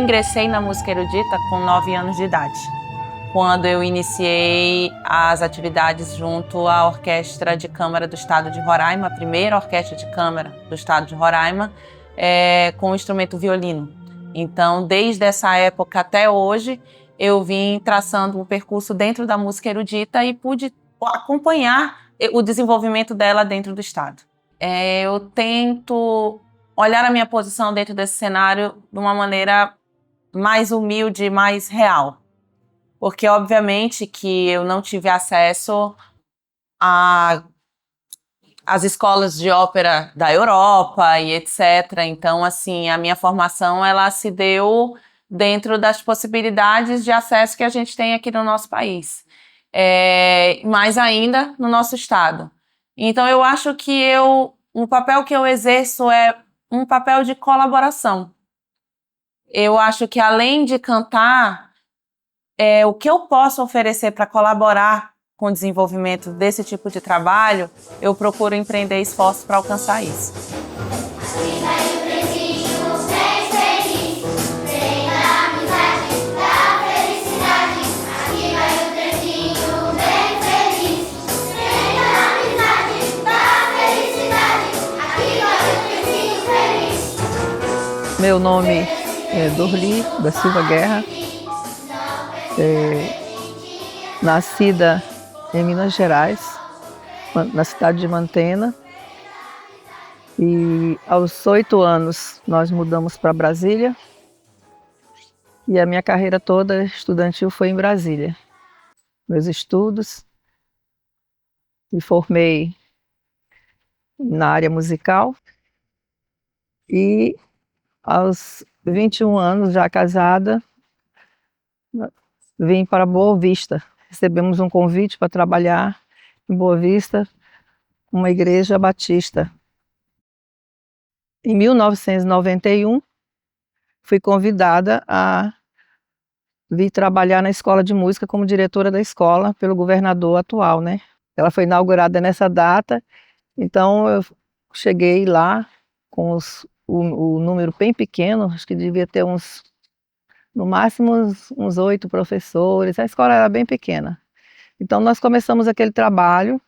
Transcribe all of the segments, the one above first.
ingressei na música erudita com 9 anos de idade, quando eu iniciei as atividades junto à Orquestra de Câmara do Estado de Roraima, a primeira orquestra de câmara do Estado de Roraima, com o instrumento violino. Então, desde essa época até hoje, eu vim traçando um percurso dentro da música erudita e pude acompanhar o desenvolvimento dela dentro do Estado. Eu tento olhar a minha posição dentro desse cenário de uma maneira mais humilde, mais real. Porque, obviamente, que eu não tive acesso às escolas de ópera da Europa e etc. Então, assim, a minha formação, ela se deu dentro das possibilidades de acesso que a gente tem aqui no nosso país. Mais ainda no nosso estado. Então, eu acho que o papel que eu exerço é um papel de colaboração. Eu acho que, além de cantar, o que eu posso oferecer para colaborar com o desenvolvimento desse tipo de trabalho, eu procuro empreender esforços para alcançar isso. Meu nome é Dorli da Silva Guerra, nascida em Minas Gerais, na cidade de Mantena, e aos 8 anos nós mudamos para Brasília e a minha carreira toda estudantil foi em Brasília. Meus estudos, me formei na área musical e aos 21 anos, já casada, vim para Boa Vista. Recebemos um convite para trabalhar em Boa Vista, uma igreja batista. Em 1991, fui convidada a vir trabalhar na escola de música como diretora da escola pelo governador atual, né? Ela foi inaugurada nessa data, então eu cheguei lá com o número bem pequeno, acho que devia ter no máximo uns 8 professores, a escola era bem pequena. Então nós começamos aquele trabalho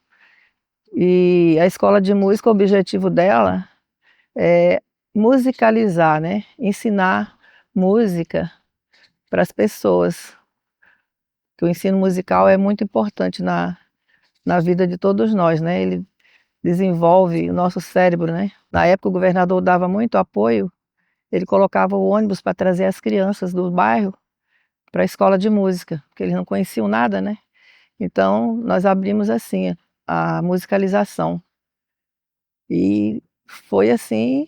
e a escola de música, o objetivo dela é musicalizar, né? Ensinar música para as pessoas. Que o ensino musical é muito importante na vida de todos nós, né? Ele desenvolve o nosso cérebro, né? Na época o governador dava muito apoio, ele colocava o ônibus para trazer as crianças do bairro para a escola de música, porque eles não conheciam nada, né? Então nós abrimos assim a musicalização e foi assim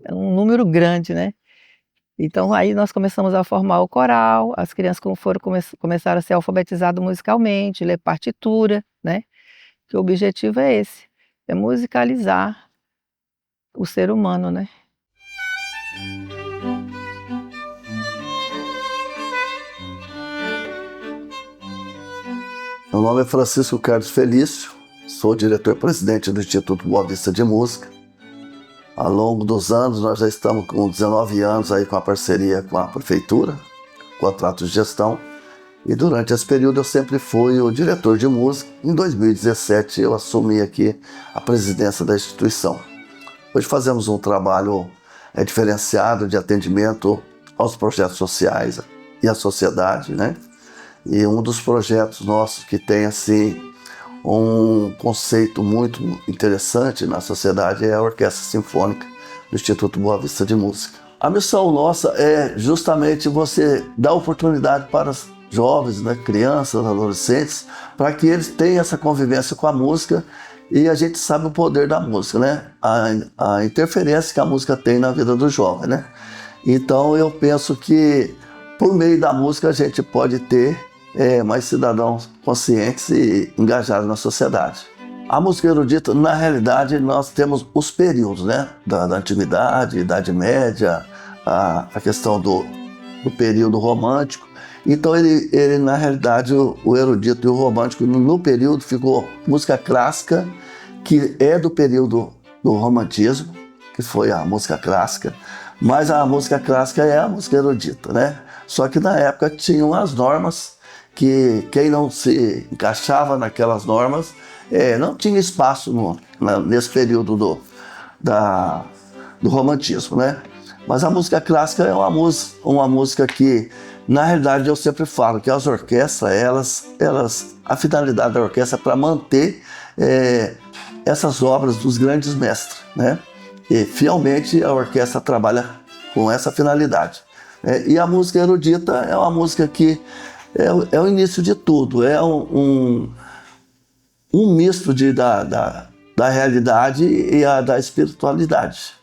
um número grande, né? Então aí nós começamos a formar o coral, as crianças começaram a ser alfabetizadas musicalmente, ler partitura, né? Que o objetivo é esse, é musicalizar o ser humano, né? Meu nome é Francisco Carlos Felício, sou diretor-presidente do Instituto Boa Vista de Música. Ao longo dos anos, nós já estamos com 19 anos aí com a parceria com a prefeitura, contrato de gestão, e durante esse período eu sempre fui o diretor de música. Em 2017 eu assumi aqui a presidência da instituição. Hoje fazemos um trabalho diferenciado de atendimento aos projetos sociais e à sociedade, né? E um dos projetos nossos que tem assim um conceito muito interessante na sociedade é a Orquestra Sinfônica do Instituto Boa Vista de Música. A missão nossa é justamente você dar oportunidade para os jovens, né, crianças, adolescentes, para que eles tenham essa convivência com a música, e a gente sabe o poder da música, né? A interferência que a música tem na vida do jovem, né? Então eu penso que por meio da música a gente pode ter mais cidadãos conscientes e engajados na sociedade. A música erudita, na realidade, nós temos os períodos, né? Da antiguidade, Idade Média, a questão do período romântico. Então ele na realidade, o erudito e o romântico, no período ficou música clássica, que é do período do romantismo, que foi a música clássica. Mas a música clássica é a música erudita, né? Só que na época tinham as normas que quem não se encaixava naquelas normas não tinha espaço nesse período do romantismo, né? Mas a música clássica é uma música que, na realidade, eu sempre falo que as orquestras, a finalidade da orquestra é para manter essas obras dos grandes mestres, né? E fielmente a orquestra trabalha com essa finalidade. E a música erudita é uma música que é o início de tudo, é um misto da realidade e da espiritualidade.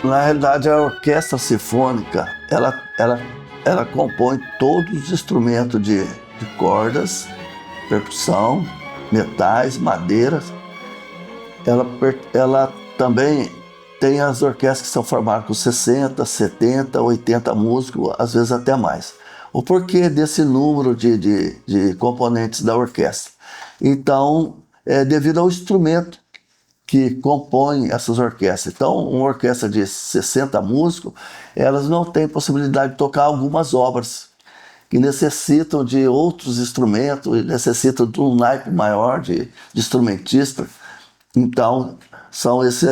Na realidade, a orquestra sinfônica, ela compõe todos os instrumentos de cordas, percussão, metais, madeiras. Ela também tem as orquestras que são formadas com 60, 70, 80 músicos, às vezes até mais. O porquê desse número de componentes da orquestra? Então, devido ao instrumento que compõem essas orquestras. Então, uma orquestra de 60 músicos, elas não têm possibilidade de tocar algumas obras que necessitam de outros instrumentos, necessitam de um naipe maior de instrumentista. Então, são esse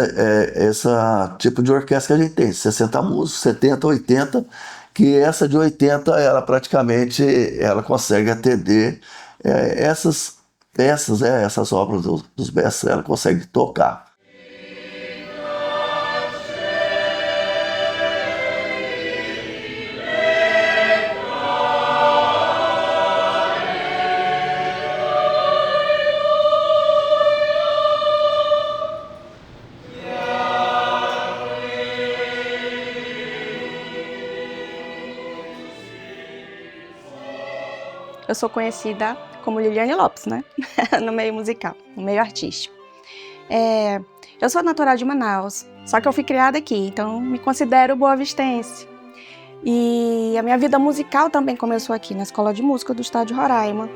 tipo de orquestra que a gente tem, 60 músicos, 70, 80, que essa de 80, ela consegue atender essas peças, essas obras dos mestres, ela consegue tocar. Eu sou conhecida como Liliane Lopes, né? No meio musical, no meio artístico. Eu sou natural de Manaus, só que eu fui criada aqui, então me considero boavistense. E a minha vida musical também começou aqui, na Escola de Música do Estado de Roraima,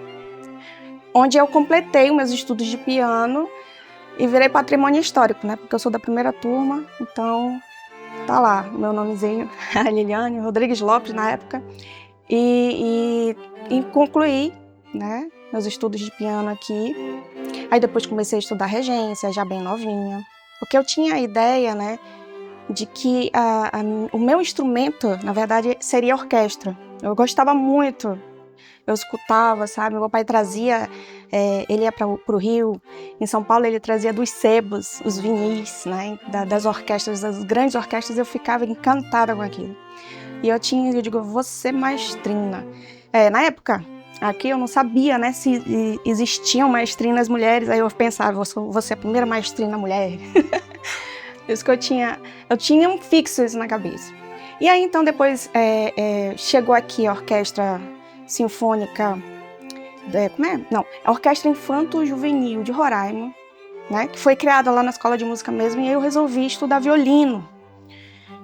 onde eu completei os meus estudos de piano e virei patrimônio histórico, né? Porque eu sou da primeira turma, então tá lá o meu nomezinho, Liliane Rodrigues Lopes na época. E concluí, né, meus estudos de piano aqui. Aí depois comecei a estudar regência, já bem novinha. Porque eu tinha a ideia, né, de que o meu instrumento, na verdade, seria a orquestra. Eu gostava muito, eu escutava, sabe? Meu pai trazia, ele ia para o Rio, em São Paulo ele trazia dos sebos, os vinis, né, das orquestras, das grandes orquestras, eu ficava encantada com aquilo. E eu digo, vou ser maestrina. Na época, aqui eu não sabia, né, se existiam maestrinas mulheres, aí eu pensava, vou ser a primeira maestrina mulher. Isso que eu tinha um fixo isso na cabeça. E aí, então, depois chegou aqui a Orquestra Sinfônica, a Orquestra Infanto-Juvenil de Roraima, né, que foi criada lá na Escola de Música mesmo, e aí eu resolvi estudar violino.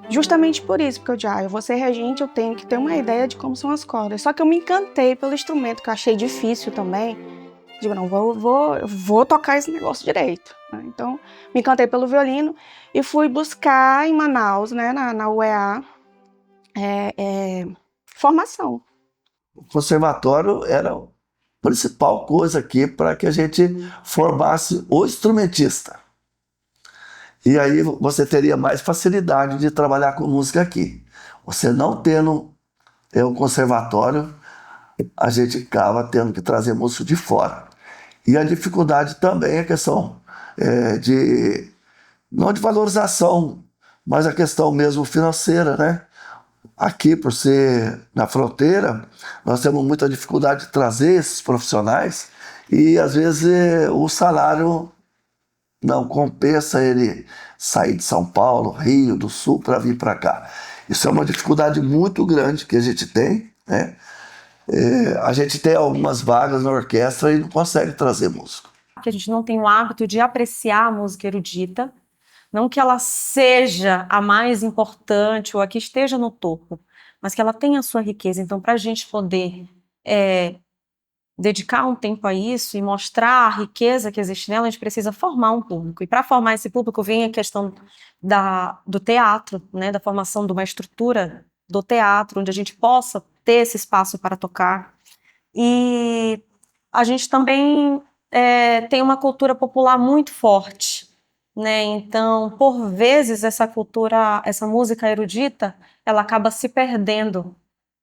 Justamente por isso, porque eu vou ser regente, eu tenho que ter uma ideia de como são as cordas. Só que eu me encantei pelo instrumento, que eu achei difícil também. Digo, não, vou tocar esse negócio direito, né? Então, me encantei pelo violino e fui buscar em Manaus, né, na UEA, formação. O conservatório era a principal coisa aqui para que a gente formasse o instrumentista. E aí você teria mais facilidade de trabalhar com música aqui. Você não tendo um conservatório, a gente acaba tendo que trazer músico de fora. E a dificuldade também é a questão não de valorização, mas a questão mesmo financeira, né? Aqui, por ser na fronteira, nós temos muita dificuldade de trazer esses profissionais e, às vezes, o salário não compensa ele sair de São Paulo, Rio, do Sul, para vir para cá. Isso é uma dificuldade muito grande que a gente tem, né? A gente tem algumas vagas na orquestra e não consegue trazer músico. Que a gente não tem o hábito de apreciar a música erudita, não que ela seja a mais importante ou a que esteja no topo, mas que ela tenha a sua riqueza. Então, para a gente poder dedicar um tempo a isso e mostrar a riqueza que existe nela, a gente precisa formar um público. E para formar esse público vem a questão do teatro, né, da formação de uma estrutura do teatro, onde a gente possa ter esse espaço para tocar. E a gente também tem uma cultura popular muito forte, né? Então, por vezes, essa cultura, essa música erudita, ela acaba se perdendo,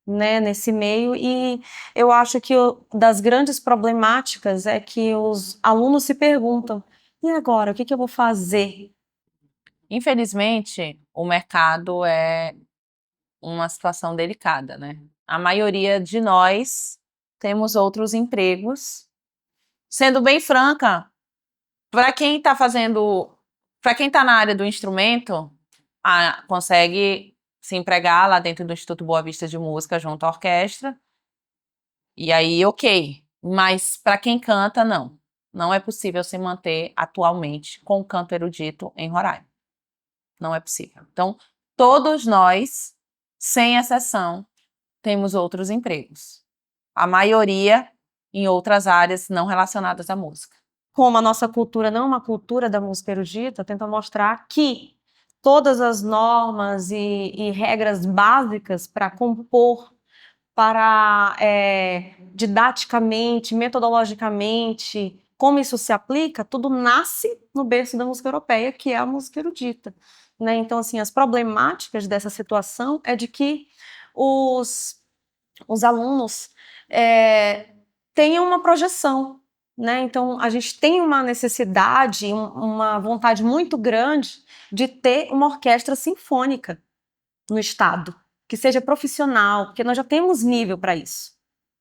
né, nesse meio, e eu acho que das grandes problemáticas é que os alunos se perguntam: e agora, o que que eu vou fazer? Infelizmente, o mercado é uma situação delicada, né? A maioria de nós temos outros empregos. Sendo bem franca, para quem está para quem está na área do instrumento, consegue se empregar lá dentro do Instituto Boa Vista de Música junto à orquestra. E aí, ok. Mas para quem canta, não. Não é possível se manter atualmente com o canto erudito em Roraima. Não é possível. Então, todos nós, sem exceção, temos outros empregos. A maioria em outras áreas não relacionadas à música. Como a nossa cultura não é uma cultura da música erudita, tenta mostrar que todas as normas e regras básicas para compor, para didaticamente, metodologicamente, como isso se aplica, tudo nasce no berço da música europeia, que é a música erudita, né? Então, assim, as problemáticas dessa situação é de que os alunos tenham uma projeção, né? Então, a gente tem uma necessidade, uma vontade muito grande de ter uma orquestra sinfônica no estado, que seja profissional, porque nós já temos nível para isso,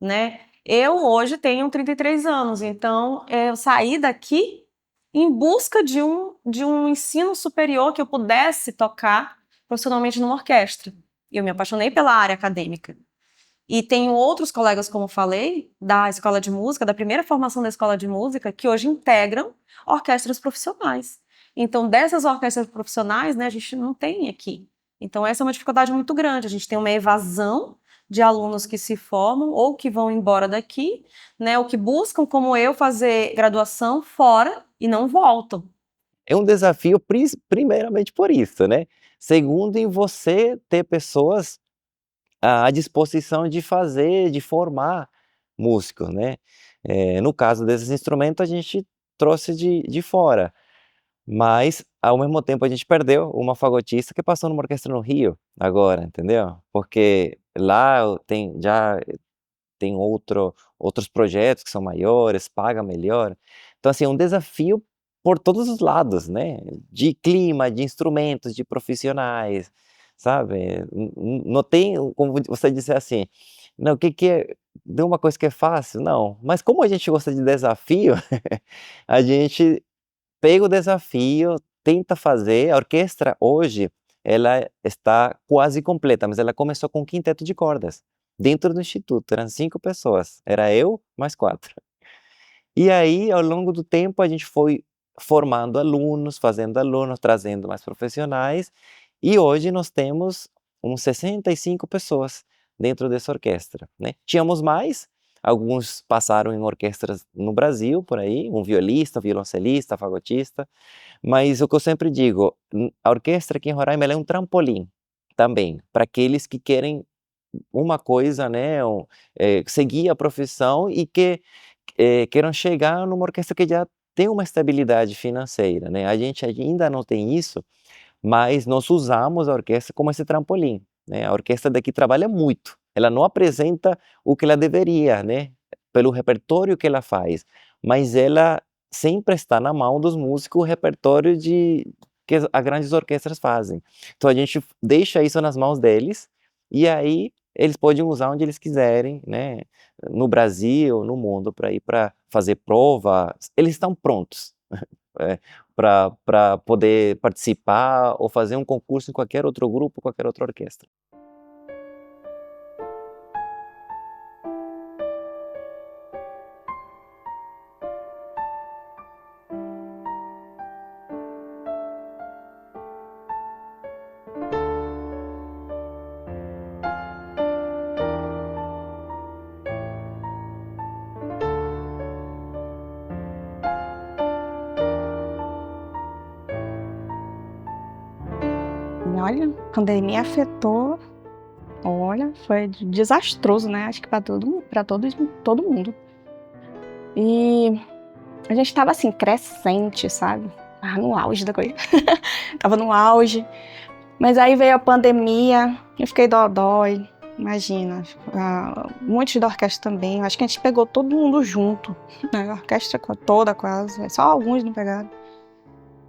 né? Eu hoje tenho 33 anos, então eu saí daqui em busca de um ensino superior que eu pudesse tocar profissionalmente numa orquestra. E eu me apaixonei pela área acadêmica. E tenho outros colegas, como falei, da escola de música, da primeira formação da escola de música, que hoje integram orquestras profissionais. Então, dessas orquestras profissionais, né, a gente não tem aqui. Então, essa é uma dificuldade muito grande. A gente tem uma evasão de alunos que se formam ou que vão embora daqui, né, ou que buscam, como eu, fazer graduação fora e não voltam. É um desafio primeiramente por isso, né? Segundo, em você ter pessoas à disposição de fazer, de formar músicos, né? No caso desses instrumentos, a gente trouxe de fora, mas ao mesmo tempo a gente perdeu uma fagotista que passou numa orquestra no Rio agora, entendeu? Porque lá tem outros projetos que são maiores, paga melhor. Então, assim, é um desafio por todos os lados, né? De clima, de instrumentos, de profissionais, sabe? Não tem, como você disse assim, não, o que que é, de uma coisa que é fácil? Não, mas como a gente gosta de desafio, a gente pega o desafio, tenta fazer. A orquestra hoje, ela está quase completa, mas ela começou com um quinteto de cordas. Dentro do instituto, eram 5 pessoas, era eu mais 4. E aí, ao longo do tempo, a gente foi formando alunos, fazendo alunos, trazendo mais profissionais, e hoje nós temos uns 65 pessoas dentro dessa orquestra, né. Tínhamos mais, alguns passaram em orquestras no Brasil, por aí, um violista, violoncelista, fagotista, mas o que eu sempre digo, a orquestra aqui em Roraima, ela é um trampolim também, para aqueles que querem uma coisa, né, seguir a profissão e que queiram chegar numa orquestra que já tem uma estabilidade financeira, né. A gente ainda não tem isso, mas nós usamos a orquestra como esse trampolim, né. A orquestra daqui trabalha muito, ela não apresenta o que ela deveria, né, pelo repertório que ela faz, mas ela sempre está na mão dos músicos o repertório que as grandes orquestras fazem. Então a gente deixa isso nas mãos deles, e aí eles podem usar onde eles quiserem, né, no Brasil, no mundo, para ir para fazer prova, eles estão prontos, para poder participar ou fazer um concurso em qualquer outro grupo, qualquer outra orquestra. Olha, a pandemia afetou, olha, foi desastroso, né? Acho que para todo mundo. E a gente tava assim, crescente, sabe? Tava no auge da coisa. Tava no auge. Mas aí veio a pandemia, eu fiquei dodói, imagina. Muitos da orquestra também. Acho que a gente pegou todo mundo junto, né? A orquestra toda quase, só alguns não pegaram.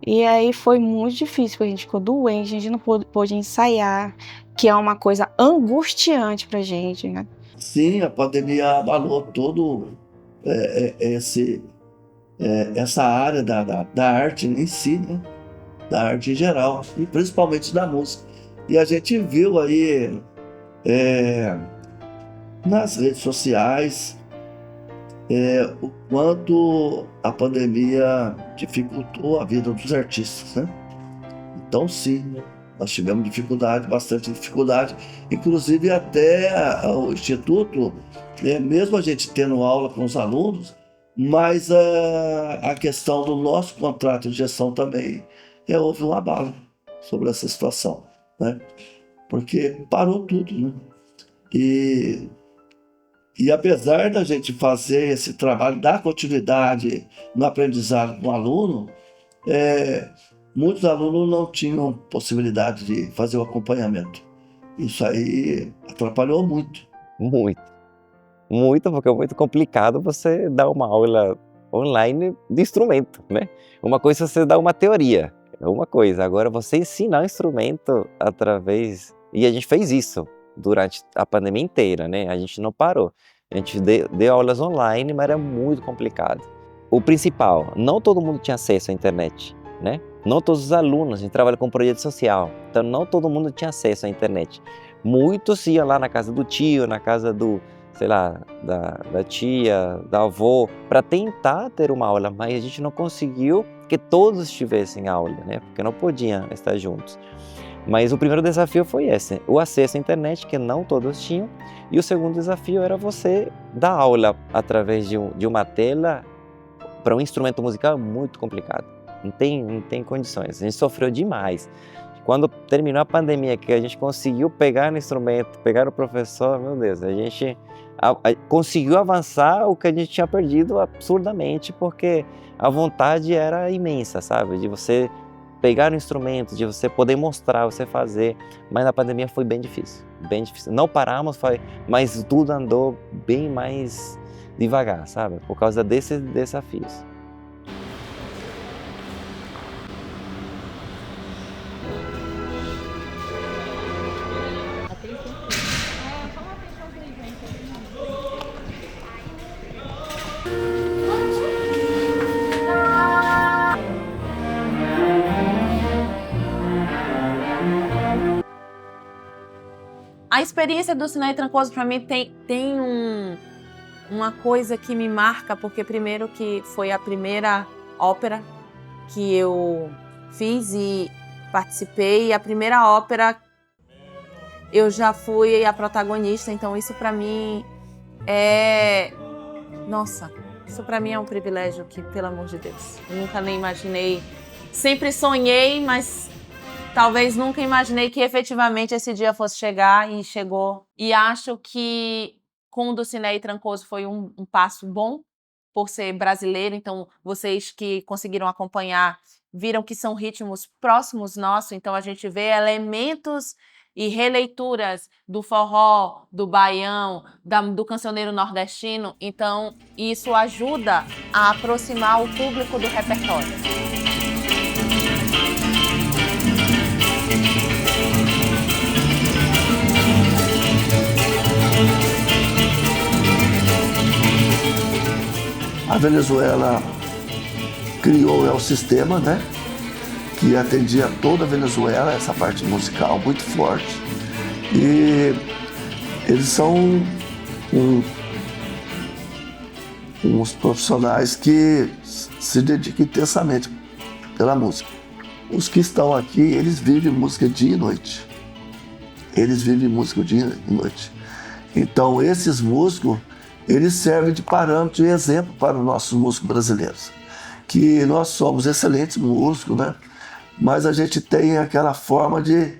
E aí foi muito difícil, porque a gente ficou doente, a gente não pôde ensaiar, que é uma coisa angustiante pra gente, né? Sim, a pandemia abalou todo essa área da arte em si, né? Da arte em geral, e principalmente da música. E a gente viu aí nas redes sociais o quanto a pandemia dificultou a vida dos artistas, né? Então sim, nós tivemos dificuldade, bastante dificuldade, inclusive até o Instituto, mesmo a gente tendo aula com os alunos, mas a questão do nosso contrato de gestão também houve um abalo sobre essa situação, né? Porque parou tudo, né? E apesar da gente fazer esse trabalho, dar continuidade no aprendizado com o aluno, muitos alunos não tinham possibilidade de fazer o acompanhamento. Isso aí atrapalhou muito. Muito, porque é muito complicado você dar uma aula online de instrumento, né? Uma coisa é você dar uma teoria, é uma coisa. Agora você ensinar o instrumento através... E a gente fez isso durante a pandemia inteira, né? A gente não parou. A gente deu aulas online, mas era muito complicado. O principal, não todo mundo tinha acesso à internet, né? Não todos os alunos, a gente trabalha com projeto social, então não todo mundo tinha acesso à internet. Muitos iam lá na casa do tio, na casa do, sei lá, da tia, da avó, para tentar ter uma aula, mas a gente não conseguiu que todos estivessem em aula, né? Porque não podiam estar juntos. Mas o primeiro desafio foi esse, o acesso à internet, que não todos tinham, e o segundo desafio era você dar aula através de uma tela para um instrumento musical muito complicado. Não tem condições, a gente sofreu demais. Quando terminou a pandemia, que a gente conseguiu pegar no instrumento, pegar o professor, meu Deus, a gente conseguiu avançar o que a gente tinha perdido absurdamente, porque a vontade era imensa, sabe? De você pegar o instrumento, de você poder mostrar, você fazer, mas na pandemia foi bem difícil, bem difícil. Não paramos, mas tudo andou bem mais devagar, sabe? Por causa desses desafios. A experiência do Sinai Trancoso, para mim, tem uma coisa que me marca, porque primeiro que foi a primeira ópera que eu fiz e participei, e a primeira ópera eu já fui a protagonista, então isso para mim nossa, isso para mim é um privilégio que, pelo amor de Deus, eu nunca nem imaginei, sempre sonhei, mas talvez nunca imaginei que efetivamente esse dia fosse chegar, e chegou. E acho que com o Dulcinea Trancoso foi um passo bom, por ser brasileiro. Então, vocês que conseguiram acompanhar viram que são ritmos próximos nossos. Então, a gente vê elementos e releituras do forró, do baião, do cancioneiro nordestino. Então, isso ajuda a aproximar o público do repertório. A Venezuela criou o sistema, né, que atendia toda a Venezuela, essa parte musical muito forte. E eles são uns profissionais que se dedicam intensamente pela música. Os que estão aqui, eles vivem música dia e noite. Eles vivem música dia e noite. Então, esses músicos, eles servem de parâmetro e exemplo para os nossos músicos brasileiros. Que nós somos excelentes músicos, né? Mas a gente tem aquela forma de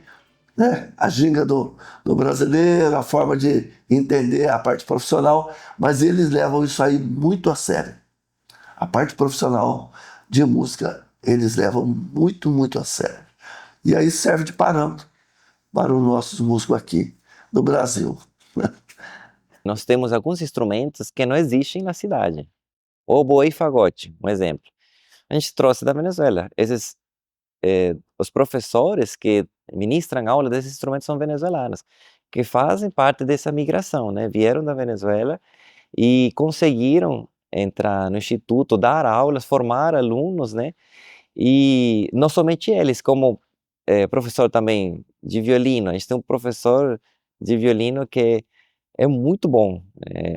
né, a ginga do brasileiro, a forma de entender a parte profissional, mas eles levam isso aí muito a sério. A parte profissional de música, eles levam muito, muito a sério. E aí serve de parâmetro para os nossos músicos aqui no Brasil. Nós temos alguns instrumentos que não existem na cidade. Oboe e fagote, um exemplo. A gente trouxe da Venezuela. Os professores que ministram aula desses instrumentos são venezuelanos, que fazem parte dessa migração, né? Vieram da Venezuela e conseguiram entrar no instituto, dar aulas, formar alunos, né? E não somente eles, como professor também de violino. A gente tem um professor de violino que é muito bom.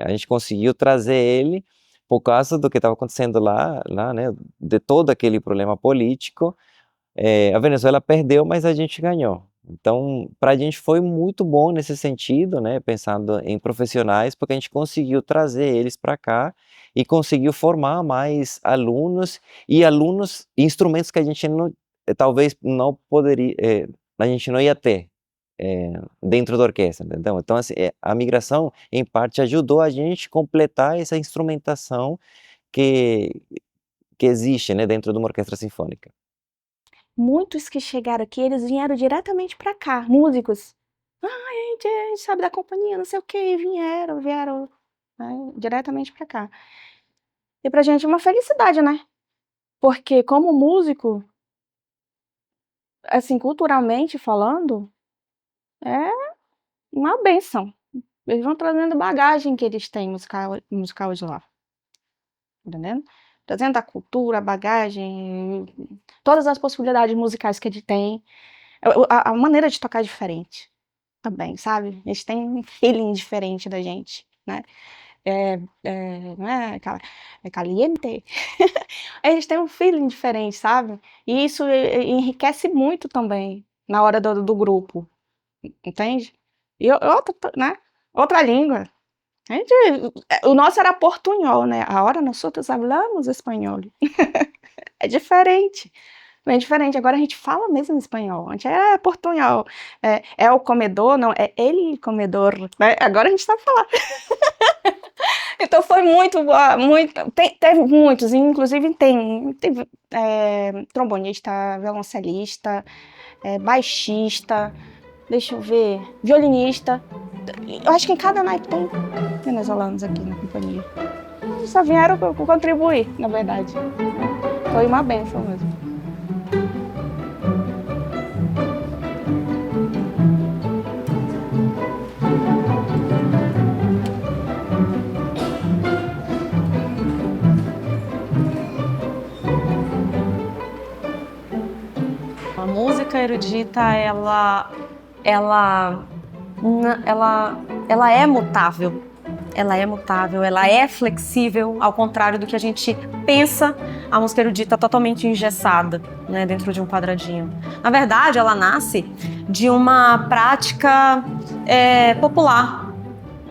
A gente conseguiu trazer ele por causa do que estava acontecendo lá, né? De todo aquele problema político. A Venezuela perdeu, mas a gente ganhou. Então, para a gente foi muito bom nesse sentido, né? Pensando em profissionais, porque a gente conseguiu trazer eles para cá e conseguiu formar mais alunos e instrumentos que a gente não, talvez não poderia, a gente não ia ter dentro da orquestra, entendeu? Então, assim, a migração, em parte, ajudou a gente a completar essa instrumentação que, que existe, né, dentro de uma orquestra sinfônica. Muitos que chegaram aqui, eles vieram diretamente para cá, músicos. Ah, a gente sabe da companhia, não sei o que, vieram, né, diretamente para cá. E pra gente é uma felicidade, né? Porque como músico, assim, culturalmente falando, é uma bênção. Eles vão trazendo bagagem que eles têm musical de lá, entendendo? Trazendo a cultura, a bagagem, todas as possibilidades musicais que ele tem. A maneira de tocar é diferente também, sabe? Eles têm um feeling diferente da gente, né? Não é aquela, é caliente. Eles têm um feeling diferente, sabe? E isso enriquece muito também na hora do grupo, entende? E outra, né? Outra língua. O nosso era portunhol, né? Agora nós outros hablamos espanhol. É diferente. É diferente. Agora a gente fala mesmo espanhol. Antes é portunhol. É o comedor, não, é ele comedor. Né? Agora a gente sabe falar. Então foi muito boa, teve muitos, inclusive teve trombonista, violoncelista, baixista, deixa eu ver, violinista. Eu acho que em cada naipe tem venezuelanos aqui na companhia. Eles só vieram contribuir, na verdade. Foi uma benção mesmo. A música erudita, ela é mutável. Ela é mutável, ela é flexível, ao contrário do que a gente pensa, a música erudita totalmente engessada, né, dentro de um quadradinho. Na verdade, ela nasce de uma prática popular,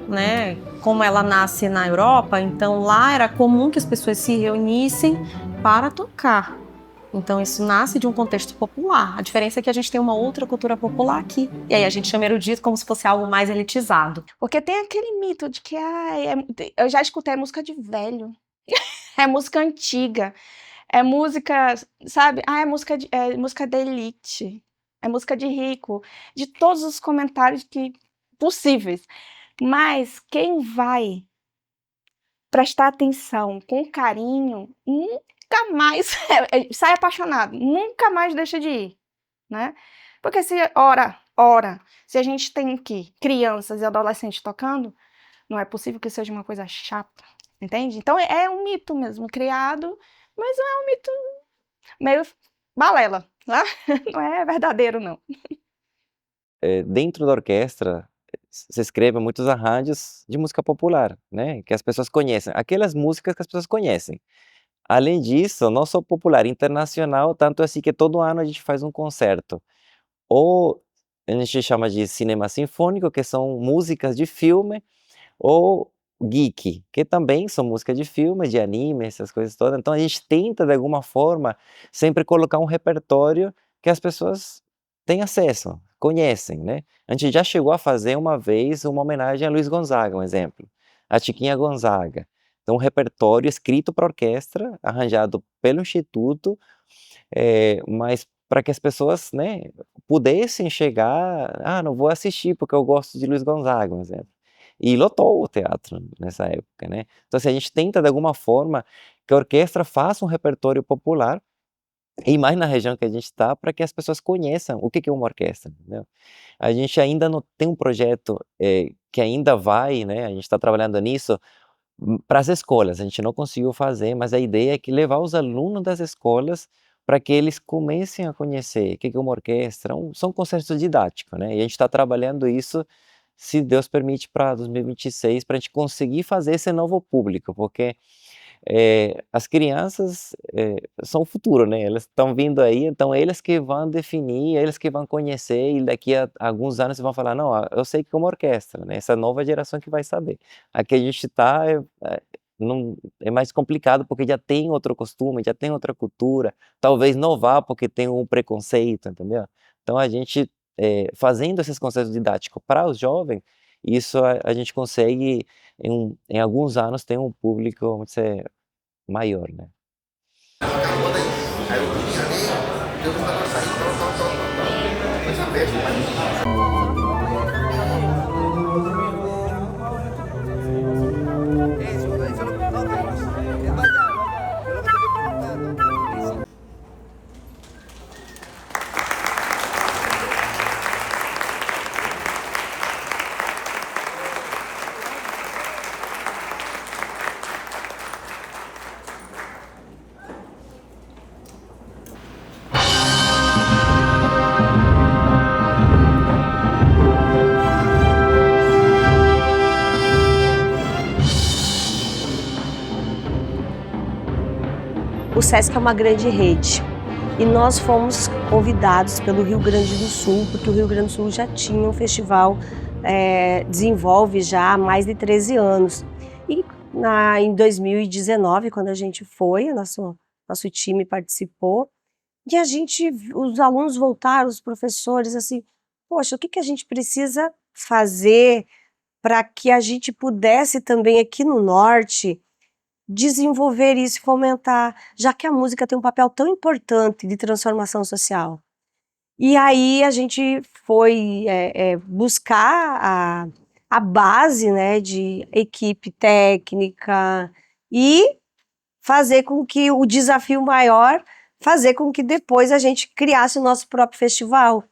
né? Como ela nasce na Europa, então lá era comum que as pessoas se reunissem para tocar. Então isso nasce de um contexto popular. A diferença é que a gente tem uma outra cultura popular aqui. E aí a gente chama erudito como se fosse algo mais elitizado. Porque tem aquele mito de que eu já escutei música de velho. É música antiga. É música, sabe? É música de elite. É música de rico. De todos os comentários possíveis. Mas quem vai prestar atenção com carinho, nunca mais sai apaixonado, nunca mais deixa de ir, né? Porque se se a gente tem aqui crianças e adolescentes tocando, não é possível que seja uma coisa chata, entende? Então é um mito mesmo criado, mas não é um mito meio balela, né? Não é verdadeiro, não. Dentro da orquestra, se escreve muitos arranjos de música popular, né? Que as pessoas conhecem, aquelas músicas que as pessoas conhecem. Além disso, não só popular, internacional, tanto assim que todo ano a gente faz um concerto. Ou a gente chama de cinema sinfônico, que são músicas de filme, ou geek, que também são músicas de filme, de anime, essas coisas todas. Então a gente tenta, de alguma forma, sempre colocar um repertório que as pessoas têm acesso, conhecem, né? A gente já chegou a fazer uma vez uma homenagem a Luiz Gonzaga, um exemplo, a Chiquinha Gonzaga. Então, um repertório escrito para orquestra, arranjado pelo Instituto, mas para que as pessoas, né, pudessem chegar, não vou assistir porque eu gosto de Luiz Gonzaga, um exemplo. E lotou o teatro nessa época, né? Então, assim, a gente tenta de alguma forma que a orquestra faça um repertório popular, e mais na região que a gente está, para que as pessoas conheçam o que é uma orquestra, entendeu? A gente ainda não tem um projeto que ainda vai, né? A gente está trabalhando nisso para as escolas. A gente não conseguiu fazer, mas a ideia é que levar os alunos das escolas para que eles comecem a conhecer o que é uma orquestra. São concertos didáticos, né? E a gente está trabalhando isso, se Deus permite, para 2026, para a gente conseguir fazer esse novo público, porque as crianças são o futuro, né? Elas estão vindo aí, então eles que vão definir, eles que vão conhecer, e daqui a alguns anos vão falar, não, eu sei que é uma orquestra, né? Essa nova geração que vai saber. Aqui a gente está, não, é mais complicado porque já tem outro costume, já tem outra cultura, talvez não vá porque tem um preconceito, entendeu? Então a gente, fazendo esses conceitos didáticos para os jovens, isso a gente consegue, em alguns anos, ter um público, vamos dizer, maior, né? O SESC é uma grande rede e nós fomos convidados pelo Rio Grande do Sul, porque o Rio Grande do Sul já tinha um festival, desenvolve já há mais de 13 anos. E em 2019, quando a gente foi, nosso time participou, e os alunos voltaram, os professores, assim, poxa, o que a gente precisa fazer para que a gente pudesse também aqui no Norte desenvolver isso e fomentar, já que a música tem um papel tão importante de transformação social. E aí a gente foi buscar a base, né, de equipe técnica e fazer com que o desafio maior, fazer com que depois a gente criasse o nosso próprio festival.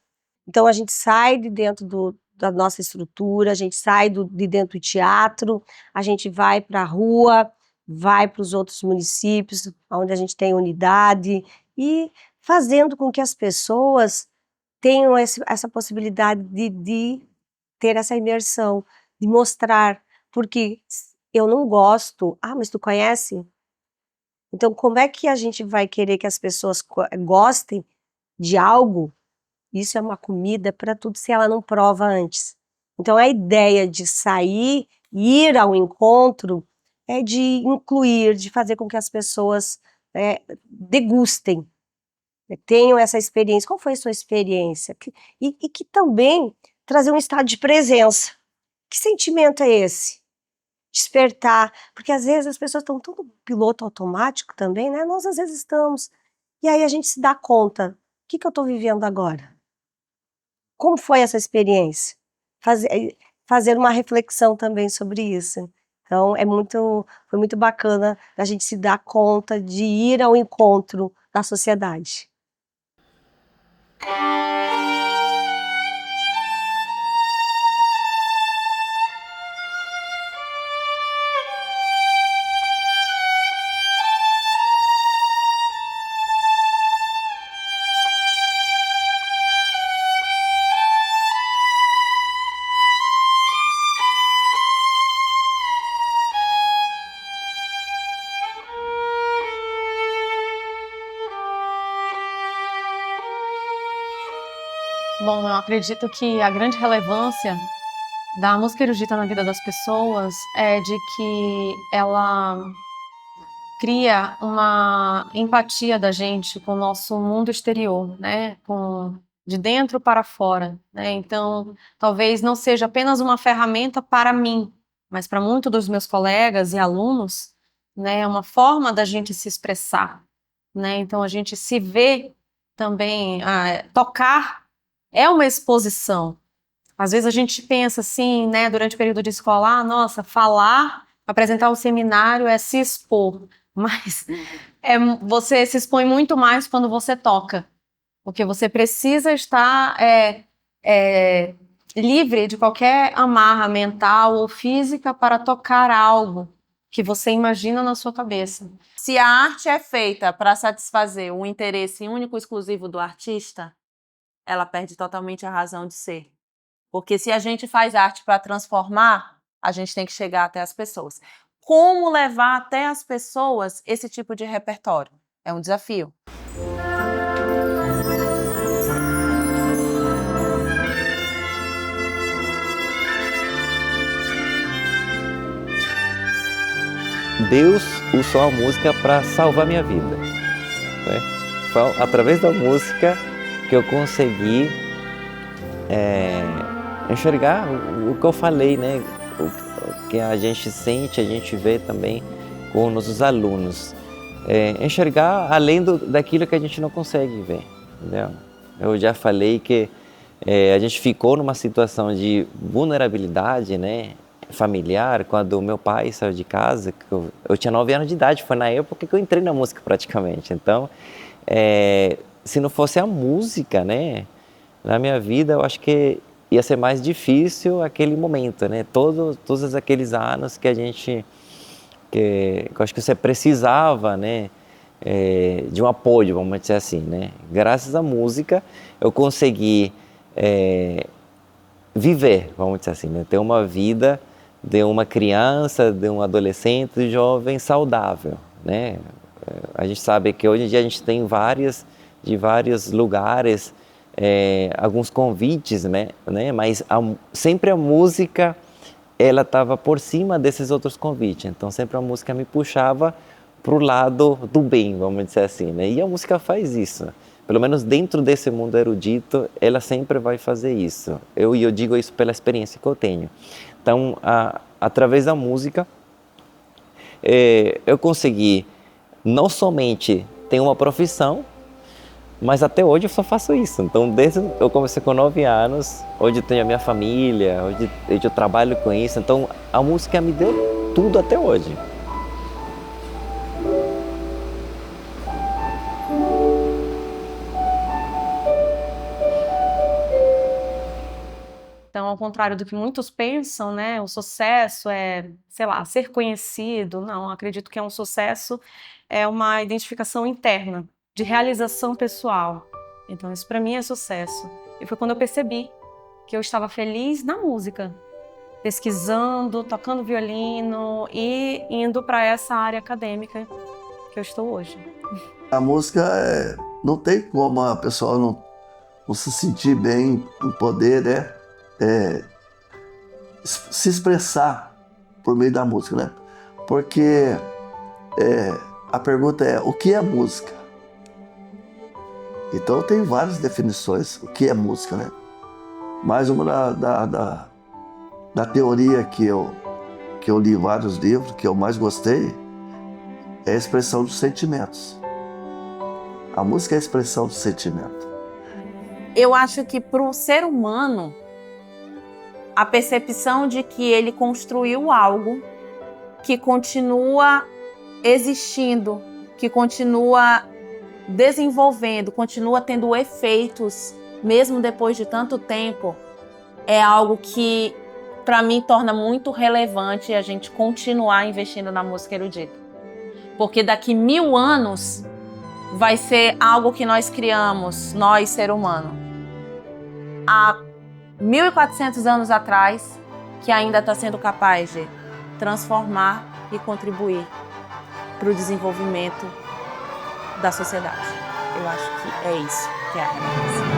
Então a gente sai de dentro da nossa estrutura, a gente sai de dentro do teatro, a gente vai para a rua, vai para os outros municípios, onde a gente tem unidade, e fazendo com que as pessoas tenham essa possibilidade de ter essa imersão, de mostrar, porque eu não gosto, mas tu conhece? Então como é que a gente vai querer que as pessoas gostem de algo? Isso é uma comida para tudo se ela não prova antes. Então a ideia de sair, ir ao encontro, é de incluir, de fazer com que as pessoas degustem, tenham essa experiência. Qual foi a sua experiência? E que também trazer um estado de presença. Que sentimento é esse? Despertar, porque às vezes as pessoas estão tudo piloto automático também, né? Nós às vezes estamos. E aí a gente se dá conta, o que eu estou vivendo agora? Como foi essa experiência? Fazer uma reflexão também sobre isso. Então, foi muito bacana a gente se dar conta de ir ao encontro da sociedade. Bom, eu acredito que a grande relevância da música erudita na vida das pessoas é de que ela cria uma empatia da gente com o nosso mundo exterior, né? Com de dentro para fora, né? Então, talvez não seja apenas uma ferramenta para mim, mas para muitos dos meus colegas e alunos, né, é uma forma da gente se expressar, né? Então, a gente se vê também, tocar é uma exposição. Às vezes a gente pensa assim, né, durante o período de escola, nossa, falar, apresentar um seminário é se expor, mas você se expõe muito mais quando você toca, porque você precisa estar livre de qualquer amarra mental ou física para tocar algo que você imagina na sua cabeça. Se a arte é feita para satisfazer o interesse único e exclusivo do artista, ela perde totalmente a razão de ser. Porque se a gente faz arte para transformar, a gente tem que chegar até as pessoas. Como levar até as pessoas esse tipo de repertório? É um desafio. Deus usou a música para salvar minha vida, né? Foi através da música que eu consegui enxergar o que eu falei, né? O que a gente sente, a gente vê também com os nossos alunos. Enxergar além daquilo que a gente não consegue ver, entendeu? Eu já falei que a gente ficou numa situação de vulnerabilidade, né, familiar, quando o meu pai saiu de casa. Eu tinha 9 anos de idade, foi na época que eu entrei na música praticamente. Então, se não fosse a música, né, na minha vida, eu acho que ia ser mais difícil aquele momento, né? Todos aqueles anos que a gente, que eu acho que você precisava, né, de um apoio, vamos dizer assim, né? Graças à música, eu consegui viver, vamos dizer assim, né? Ter uma vida de uma criança, de um adolescente, de um jovem saudável, né? A gente sabe que hoje em dia a gente tem de vários lugares, alguns convites, né? Mas sempre a música, ela estava por cima desses outros convites. Então sempre a música me puxava para o lado do bem, vamos dizer assim, né? E a música faz isso. Pelo menos dentro desse mundo erudito, ela sempre vai fazer isso. Eu digo isso pela experiência que eu tenho. Então, através da música, eu consegui não somente ter uma profissão, mas até hoje eu só faço isso. Então, desde eu comecei com 9 anos, hoje eu tenho a minha família, hoje eu trabalho com isso. Então, a música me deu tudo até hoje. Então, ao contrário do que muitos pensam, né, o sucesso é, sei lá, ser conhecido. Não, acredito que um sucesso é uma identificação interna, de realização pessoal. Então, isso para mim é sucesso. E foi quando eu percebi que eu estava feliz na música, pesquisando, tocando violino e indo para essa área acadêmica que eu estou hoje. A música não tem como a pessoa não se sentir bem, em poder, né? Se expressar por meio da música, né? Porque a pergunta é: o que é música? Então tem várias definições, o que é música, né? Mais uma da teoria que eu li vários livros, que eu mais gostei, é a expressão dos sentimentos. A música é a expressão do sentimento. Eu acho que para o ser humano, a percepção de que ele construiu algo que continua existindo, que continua desenvolvendo, continua tendo efeitos, mesmo depois de tanto tempo, é algo que, para mim, torna muito relevante a gente continuar investindo na música erudita. Porque daqui 1000 anos vai ser algo que nós criamos, nós, ser humano, há 1400 anos atrás, que ainda está sendo capaz de transformar e contribuir para o desenvolvimento da sociedade. Eu acho que é isso que é a renascença.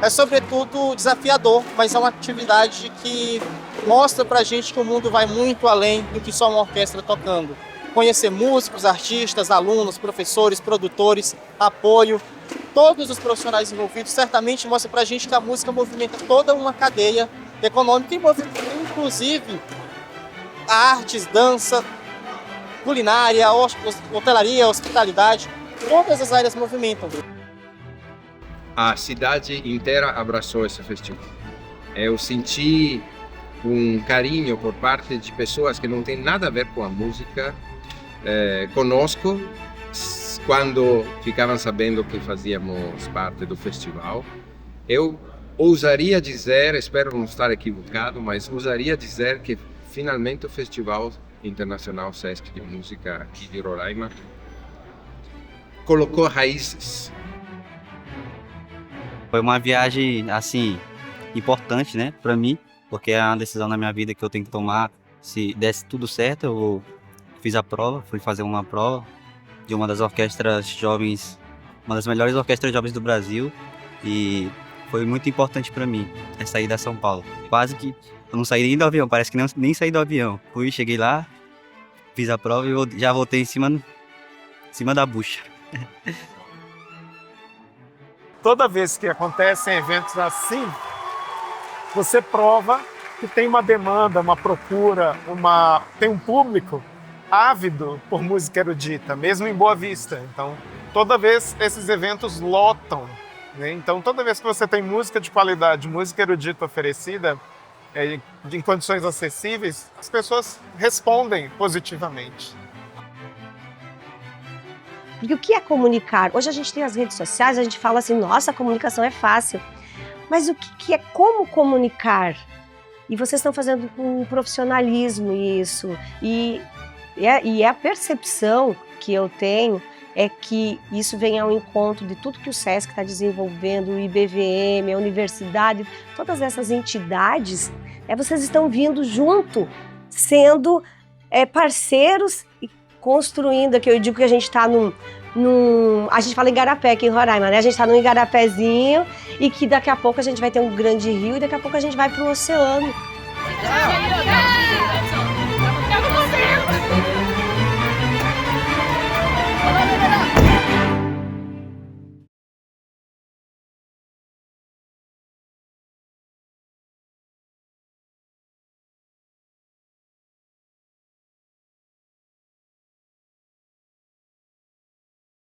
É sobretudo desafiador, mas é uma atividade que mostra pra gente que o mundo vai muito além do que só uma orquestra tocando. Conhecer músicos, artistas, alunos, professores, produtores, apoio, todos os profissionais envolvidos certamente mostra pra gente que a música movimenta toda uma cadeia econômica e movimenta inclusive artes, dança, culinária, hotelaria, hospitalidade, todas as áreas movimentam. A cidade inteira abraçou esse festival. Eu senti um carinho por parte de pessoas que não têm nada a ver com a música conosco, quando ficavam sabendo que fazíamos parte do festival. Eu ousaria dizer, espero não estar equivocado, mas ousaria dizer que finalmente o Festival Internacional Sesc de Música aqui de Roraima colocou raízes. Foi uma viagem, assim, importante, né, para mim, porque é uma decisão na minha vida que eu tenho que tomar. Se desse tudo certo, eu fiz a prova, fui fazer uma prova de uma das orquestras jovens, uma das melhores orquestras jovens do Brasil, e foi muito importante para mim essa ida a São Paulo. Quase que eu não saí nem do avião, parece que nem saí do avião. Cheguei lá, fiz a prova e eu já voltei em cima da bucha. Toda vez que acontecem eventos assim, você prova que tem uma demanda, uma procura, tem um público ávido por música erudita, mesmo em Boa Vista. Então, toda vez esses eventos lotam, né? Então, toda vez que você tem música de qualidade, música erudita oferecida, em condições acessíveis, as pessoas respondem positivamente. Porque o que é comunicar? Hoje a gente tem as redes sociais, a gente fala assim, nossa, a comunicação é fácil. Mas o que é como comunicar? E vocês estão fazendo com profissionalismo isso. E a percepção que eu tenho é que isso vem ao encontro de tudo que o Sesc está desenvolvendo, o IBVM, a universidade, todas essas entidades, vocês estão vindo junto, sendo parceiros e construindo, aqui eu digo que a gente está a gente fala em Igarapé aqui em Roraima, né? A gente está num igarapézinho e que daqui a pouco a gente vai ter um grande rio e daqui a pouco a gente vai para o oceano.